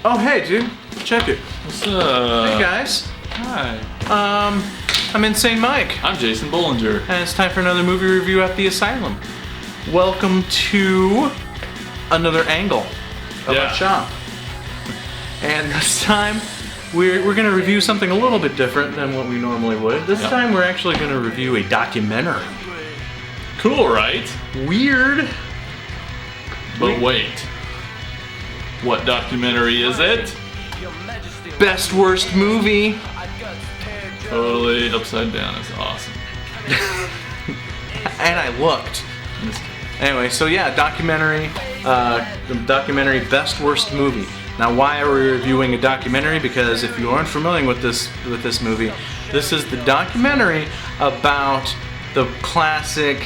Oh, hey, dude. Check it. What's up? Hey, guys. Hi. I'm Insane Mike. I'm Jason Bollinger. And it's time for another movie review at the Asylum. Welcome to another angle of our shop. And this time, we're going to review something a little bit different than what we normally would. This time, we're actually going to review a documentary. Cool, right? Weird. But wait. What documentary is it? Best worst movie. Totally upside down. It's awesome. And I looked. Anyway, so yeah, documentary. The documentary Best Worst Movie. Now, why are we reviewing a documentary? Because if you aren't familiar with this movie, this is the documentary about the classic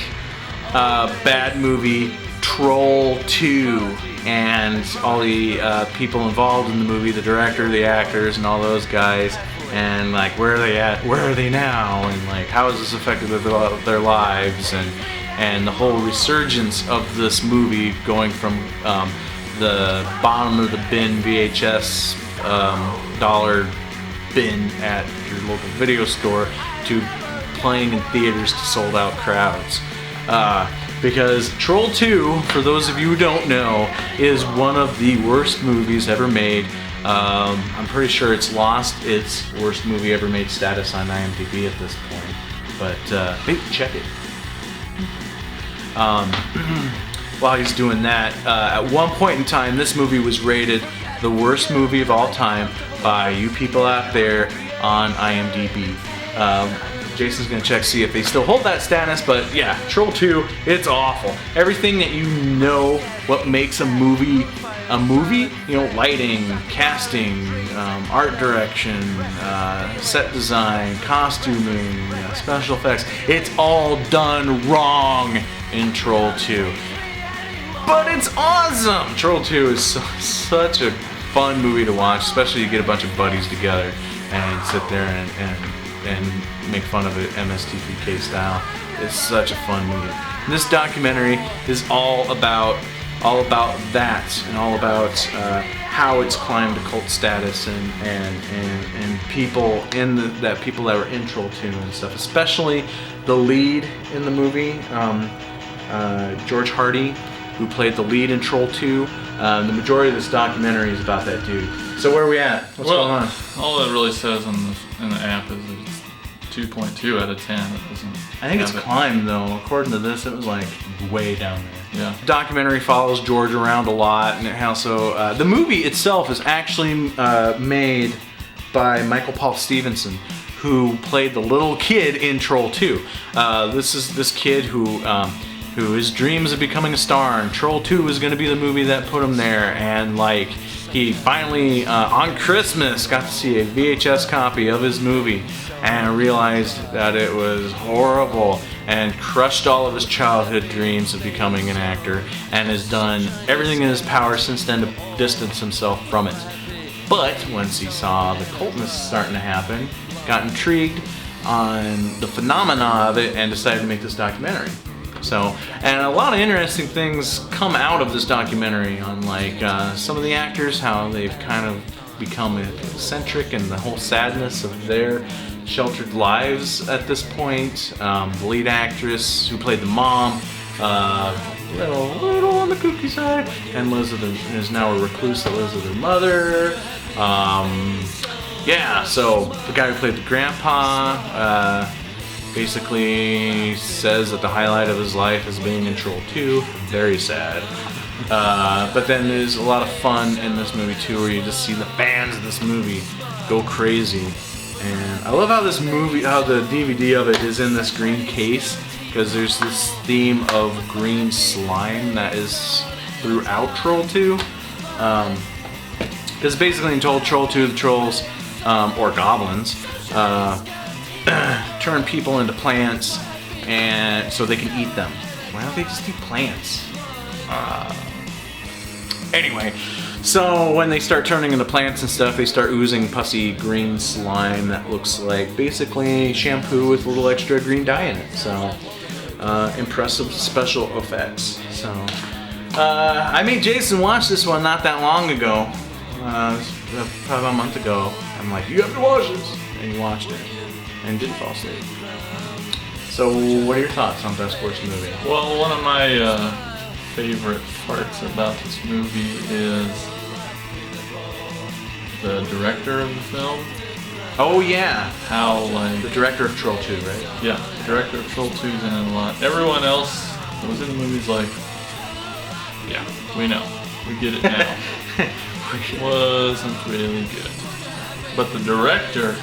bad movie Troll 2 and all the people involved in the movie, the director, the actors, and all those guys, and like where are they at, where are they now, and like how has this affected their lives, and the whole resurgence of this movie going from the bottom of the bin VHS dollar bin at your local video store to playing in theaters to sold out crowds. Because Troll 2, for those of you who don't know, is one of the worst movies ever made. I'm pretty sure it's lost its worst movie ever made status on IMDb at this point. But maybe check it. While he's doing that, at one point in time, this movie was rated the worst movie of all time by you people out there on IMDb. Jason's gonna check see if they still hold that status, but yeah, Troll 2, it's awful. Everything that you know what makes a movie, you know, lighting, casting, art direction, set design, costuming, special effects, it's all done wrong in Troll 2. But it's awesome! Troll 2 is such a fun movie to watch, especially you get a bunch of buddies together and sit there and make fun of it MST3K style. It's such a fun movie. And this documentary is all about that, and all about how it's climbed to cult status, and people people that were in Troll 2 and stuff. Especially the lead in the movie, George Hardy, who played the lead in Troll 2. The majority of this documentary is about that dude. So where are we at? What's going on? All it really says in the app is it's 2.2 out of 10. It doesn't. I think it's climbed though. According to this, it was like way down there. Yeah. The documentary follows George around a lot, and it also the movie itself is actually made by Michael Paul Stevenson, who played the little kid in Troll 2. This is this kid who his dreams of becoming a star, and Troll 2 was going to be the movie that put him there, and like he finally on Christmas got to see a VHS copy of his movie and realized that it was horrible and crushed all of his childhood dreams of becoming an actor, and has done everything in his power since then to distance himself from it. But once he saw the cultness starting to happen, got intrigued on the phenomena of it and decided to make this documentary. So, and a lot of interesting things come out of this documentary on like some of the actors, how they've kind of become eccentric, and the whole sadness of their sheltered lives at this point. The lead actress who played the mom, little on the kooky side, and is now a recluse that lives with her mother. Yeah, so the guy who played the grandpa basically says that the highlight of his life is being in Troll 2. Very sad. But then there's a lot of fun in this movie too, where you just see the fans of this movie go crazy. And I love how this movie, how the DVD of it is in this green case, because there's this theme of green slime that is throughout Troll 2. Because basically in Troll 2, the trolls, or goblins, turn people into plants, and so they can eat them. Why don't they just eat plants? Anyway, so when they start turning into plants and stuff, they start oozing pussy green slime that looks like basically shampoo with a little extra green dye in it. So impressive special effects. So I made Jason watch this one not that long ago. Probably a month ago. I'm like, you have to watch this. And he watched it. And didn't fall asleep. So, what are your thoughts on Best Worst Movie? Well, one of my favorite parts about this movie is the director of the film. Oh yeah, How, like... the director of Troll 2, right? Yeah, the director of Troll 2 is in it a lot. Everyone else that was in the movie's like, yeah, we know. We get it now. Wasn't really good. But the director,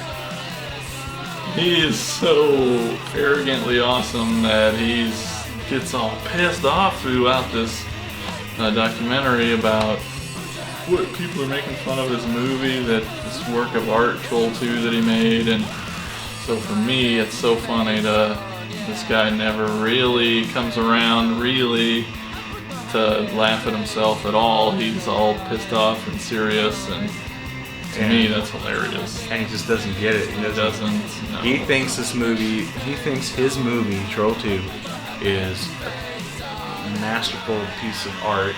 he is so arrogantly awesome that he gets all pissed off throughout this documentary about what people are making fun of his movie, that this work of art, Troll 2, that he made. And so for me, it's so funny this guy never really comes around really to laugh at himself at all. He's all pissed off and serious, and to me that's hilarious. And he just doesn't get it. No. He thinks his movie, Troll 2, is a masterful piece of art.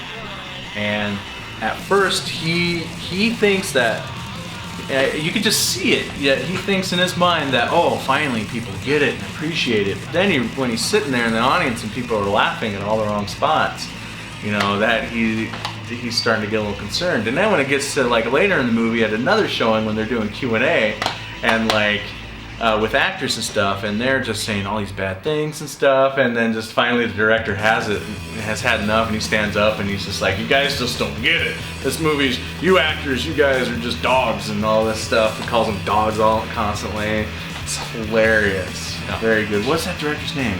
And at first he thinks that, you could just see it, yet he thinks in his mind that, oh, finally people get it and appreciate it. But then when he's sitting there in the audience and people are laughing at all the wrong spots, you know, that he's starting to get a little concerned. And then when it gets to like later in the movie at another showing when they're doing Q&A and like with actors and stuff, and they're just saying all these bad things and stuff, and then just finally the director has had enough, and he stands up and he's just like, you guys just don't get it. This movie's, you actors, you guys are just dogs and all this stuff. He calls them dogs all constantly. It's hilarious. Yeah. Very good. What's that director's name?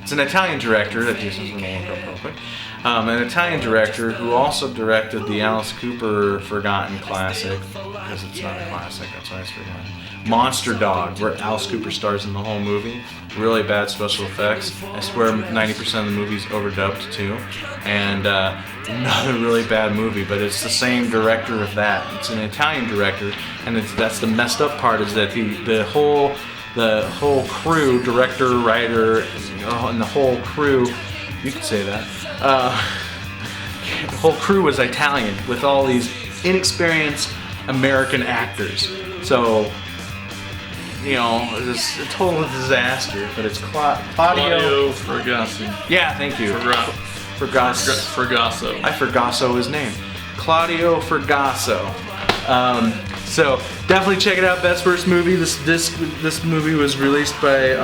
It's an Italian director that Jason's gonna look up real quick. An Italian director who also directed the Alice Cooper forgotten classic, because it's not a classic, that's why it's forgotten. Monster Dog, where Alice Cooper stars in the whole movie. Really bad special effects. I swear 90% of the movie's overdubbed too. And another really bad movie, but it's the same director of that. It's an Italian director, and that's the messed up part, is that the whole crew, director, writer, and the whole crew, you could say that, the whole crew was Italian with all these inexperienced American actors. So, you know, it's a total disaster, but it's Claudio Fragasso. Yeah, thank you. Fragasso. I forgasso his name. Claudio Fragasso. So definitely check it out. Best Worst Movie. This movie was released by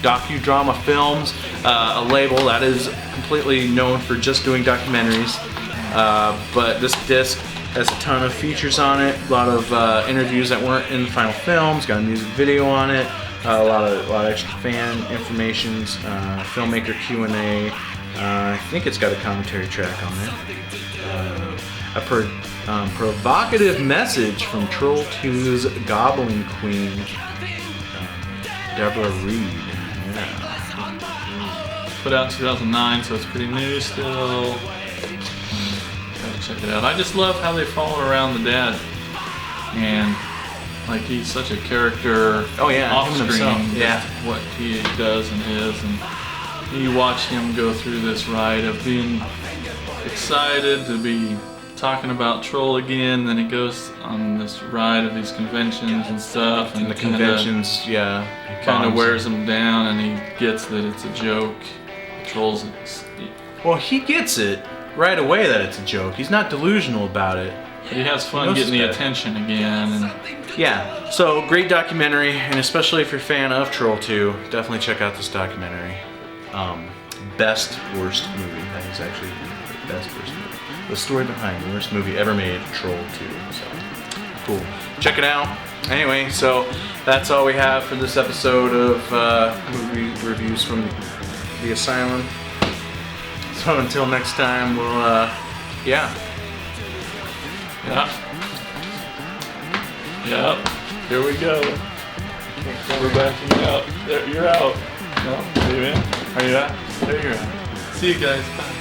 Docudrama Films, a label that is completely known for just doing documentaries. But this disc has a ton of features on it, a lot of interviews that weren't in the final films, got a music video on it, a lot of extra fan informations, filmmaker Q&A. I think it's got a commentary track on it. A provocative message from Troll 2's Goblin Queen, Deborah Reed. Yeah. Put out in 2009, so it's pretty new still. Gotta check it out. I just love how they follow around the dad, and like he's such a character. Oh yeah, off him screen. himself. Yeah, what he does and is, and you watch him go through this ride of being excited to be talking about Troll again. Then he goes on this ride of these conventions and stuff, and the conventions, kind of wears him down, and he gets that it's a joke. Trolls. Well, he gets it right away that it's a joke. He's not delusional about it. He has fun getting the attention again. And yeah, so great documentary, and especially if you're a fan of Troll 2, definitely check out this documentary. Best Worst Movie. That is actually the best worst movie. The story behind the worst movie ever made, Troll 2. So cool. Check it out. Anyway, so that's all we have for this episode of movie reviews from the Asylum. So until next time, we'll Yep. Here we go. We're backing out. There, you're out. No, are you in? Are you out? There you're out. See you guys. Bye.